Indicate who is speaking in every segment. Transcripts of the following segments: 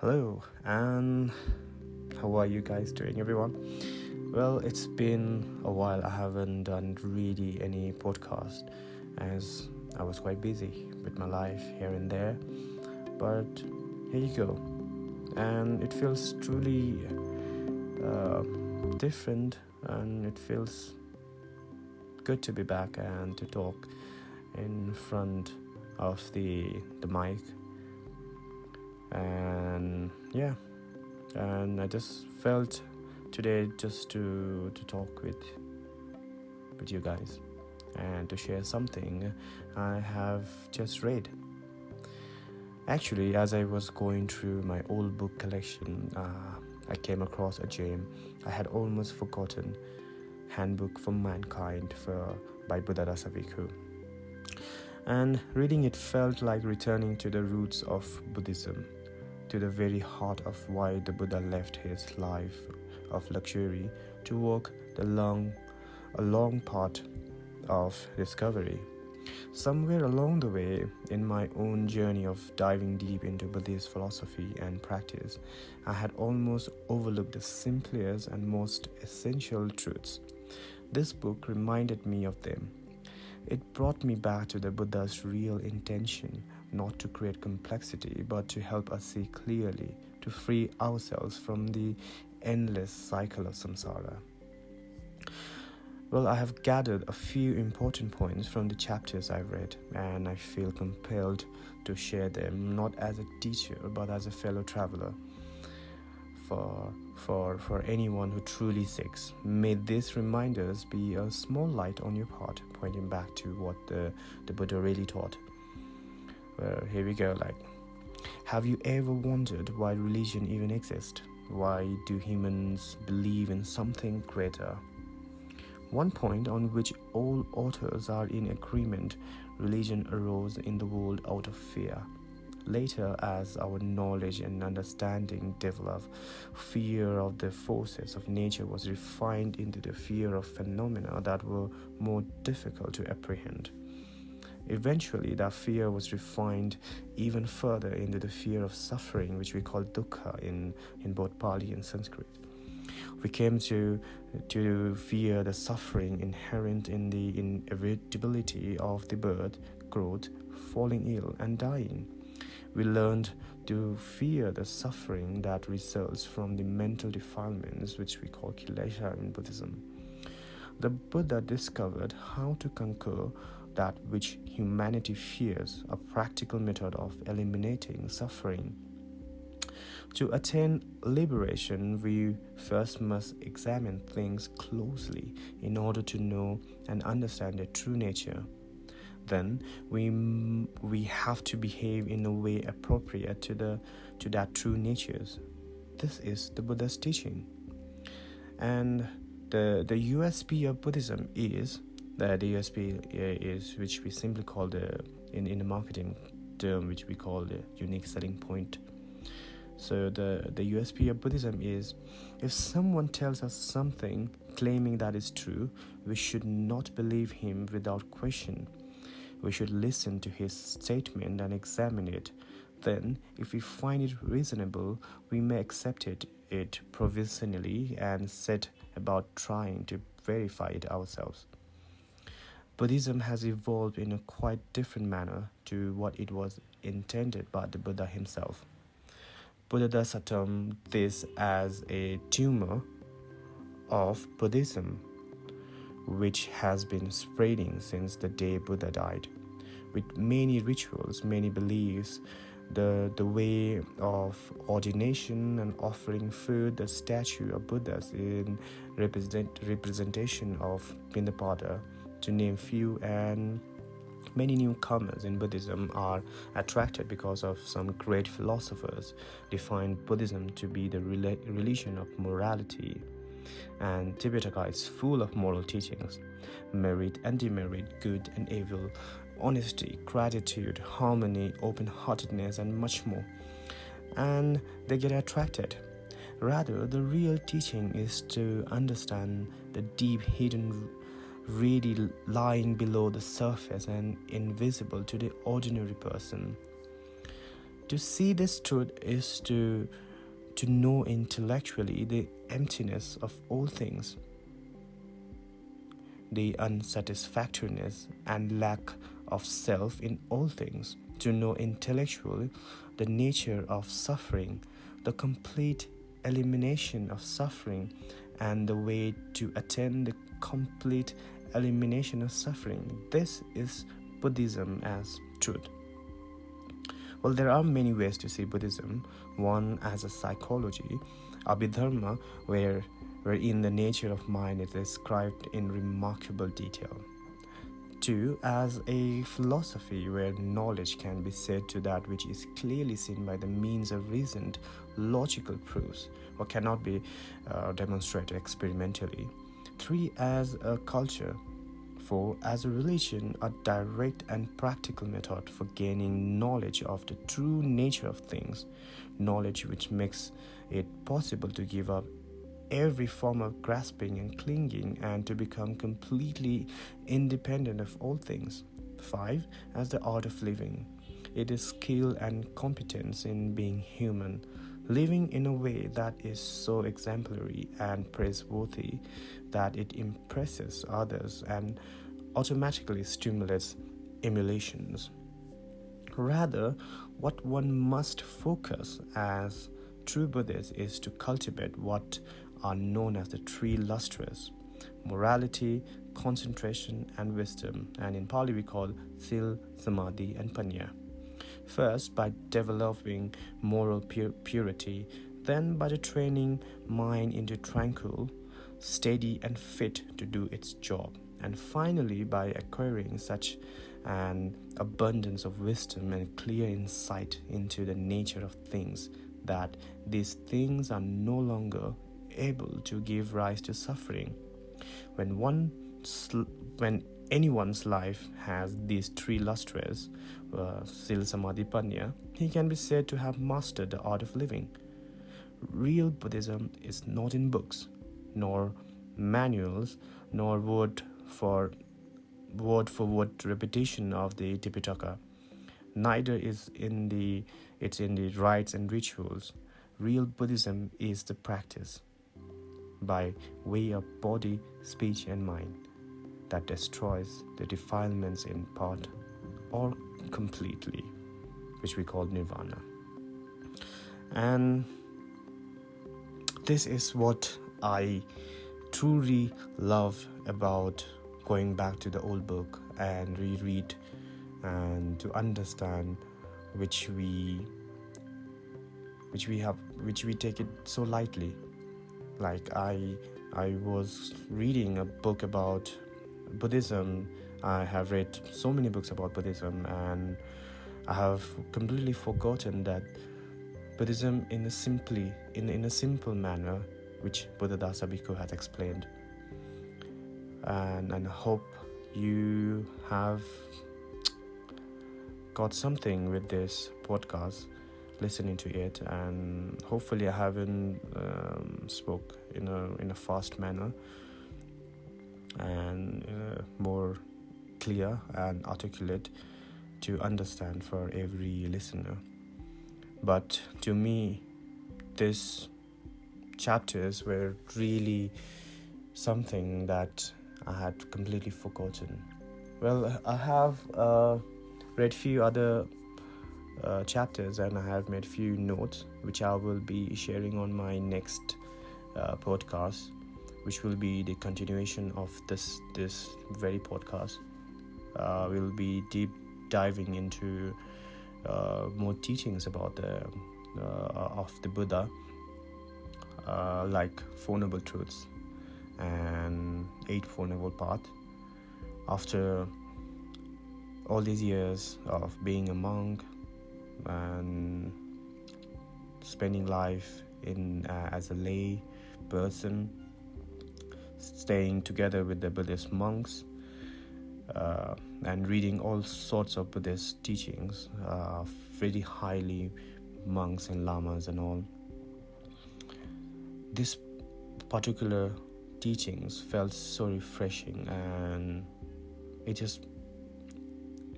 Speaker 1: Hello, and how are you guys doing, everyone? Well, it's been a while. I haven't done really any podcast as I was quite busy with my life here and there. But here you go, and it feels truly different, and it feels good to be back and to talk in front of the mic. And yeah, and I just felt today just to talk with you guys and to share something I have just read. Actually, as I was going through my old book collection, I came across a gem I had almost forgotten: Handbook for Mankind by Buddhadasa Bhikkhu. And reading it felt like returning to the roots of Buddhism, to the very heart of why the Buddha left his life of luxury to walk a long path of discovery. Somewhere along the way, in my own journey of diving deep into Buddhist philosophy and practice, I had almost overlooked the simplest and most essential truths. This book reminded me of them. It brought me back to the Buddha's real intention, not to create complexity, but to help us see clearly, to free ourselves from the endless cycle of samsara. Well, I have gathered a few important points from the chapters I've read, and I feel compelled to share them, not as a teacher, but as a fellow traveler. For anyone who truly seeks, may these reminders be a small light on your path, pointing back to what the Buddha really taught. Well, here we go. Have you ever wondered why religion even exists? Why do humans believe in something greater? One point on which all authors are in agreement: religion arose in the world out of fear. Later, as our knowledge and understanding developed, fear of the forces of nature was refined into the fear of phenomena that were more difficult to apprehend. Eventually, that fear was refined even further into the fear of suffering, which we call dukkha in both Pali and Sanskrit. We came to fear the suffering inherent in the inevitability of the birth, growth, falling ill, and dying. We learned to fear the suffering that results from the mental defilements, which we call kilesa in Buddhism. The Buddha discovered how to conquer that which humanity fears, a practical method of eliminating suffering. To attain liberation, we first must examine things closely in order to know and understand their true nature. Then we have to behave in a way appropriate to that true natures. This is the Buddha's teaching. And the USP of Buddhism is which we simply call in the marketing term, which we call the unique selling point. So the USP of Buddhism is, if someone tells us something claiming that is true, we should not believe him without question. We should listen to his statement and examine it. Then, if we find it reasonable, we may accept it provisionally and set about trying to verify it ourselves. Buddhism has evolved in a quite different manner to what it was intended by the Buddha himself. Buddhadasa termed this as a tumor of Buddhism, which has been spreading since the day Buddha died, with many rituals, many beliefs, the way of ordination and offering food, the statue of Buddhas in representation of Pindapada, to name few, and many newcomers in Buddhism are attracted because of some great philosophers defined Buddhism to be the religion of morality. And Tipitaka is full of moral teachings: merit and demerit, good and evil, honesty, gratitude, harmony, open-heartedness, and much more. And they get attracted. Rather, the real teaching is to understand the deep hidden really lying below the surface and invisible to the ordinary person. To see this truth is to know intellectually the emptiness of all things, the unsatisfactoriness and lack of self in all things, to know intellectually the nature of suffering, the complete elimination of suffering, and the way to attain the complete elimination of suffering. This is Buddhism as truth. Well, there are many ways to see Buddhism. One as a psychology, Abhidharma, wherein the nature of mind is described in remarkable detail. Two, as a philosophy, where knowledge can be said to that which is clearly seen by the means of reasoned, logical proofs, or cannot be demonstrated experimentally. Three, as a culture. Four, as a religion, a direct and practical method for gaining knowledge of the true nature of things, knowledge which makes it possible to give up every form of grasping and clinging and to become completely independent of all things. 5. As the art of living. It is skill and competence in being human, living in a way that is so exemplary and praiseworthy that it impresses others and automatically stimulates emulations. Rather, what one must focus as true Buddhists is to cultivate what are known as the three lustres: morality, concentration, and wisdom, and in Pali we call Sil, Samadhi, and Panya. First, by developing moral purity, then by the training mind into tranquil, steady, and fit to do its job, and finally by acquiring such an abundance of wisdom and clear insight into the nature of things that these things are no longer able to give rise to suffering. When anyone's life has these three lustres, Sil, Samadhi, Panya, he can be said to have mastered the art of living. Real Buddhism is not in books, nor manuals, nor word for word repetition of the Tipitaka. Neither is in the rites and rituals. Real Buddhism is the practice, by way of body, speech, and mind, that destroys the defilements in part or completely, which we call nirvana. And this is what I truly love about going back to the old book and reread and to understand which we take it so lightly. Like I was reading a book about Buddhism. I have read so many books about Buddhism, and I have completely forgotten that Buddhism in a simple manner, which Buddhadasa Bhikkhu has explained. And I hope you have got something with this podcast, listening to it, and hopefully I haven't spoke in a fast manner and more clear and articulate to understand for every listener. But to me, these chapters were really something that I had completely forgotten. Well, I have read few other chapters, and I have made few notes which I will be sharing on my next podcast, which will be the continuation of this very podcast. We'll be deep diving into more teachings about of the Buddha, like Four Noble Truths and 8 Four Noble Path. After all these years of being a monk and spending life as a lay person, staying together with the Buddhist monks, and reading all sorts of Buddhist teachings, very highly monks and lamas and all. This particular teachings felt so refreshing, and it just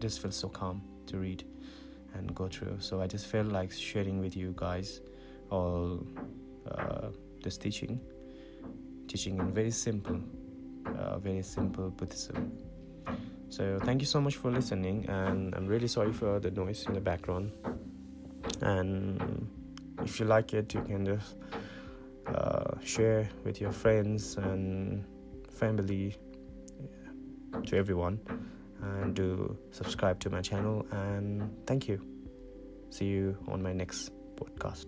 Speaker 1: feels so calm to read. and go through. So I just felt like sharing with you guys all this teaching in very simple Buddhism. So thank you so much for listening, and I'm really sorry for the noise in the background. And if you like it, you can just share with your friends and family, to everyone, and do subscribe to my channel. And thank you. See you on my next podcast.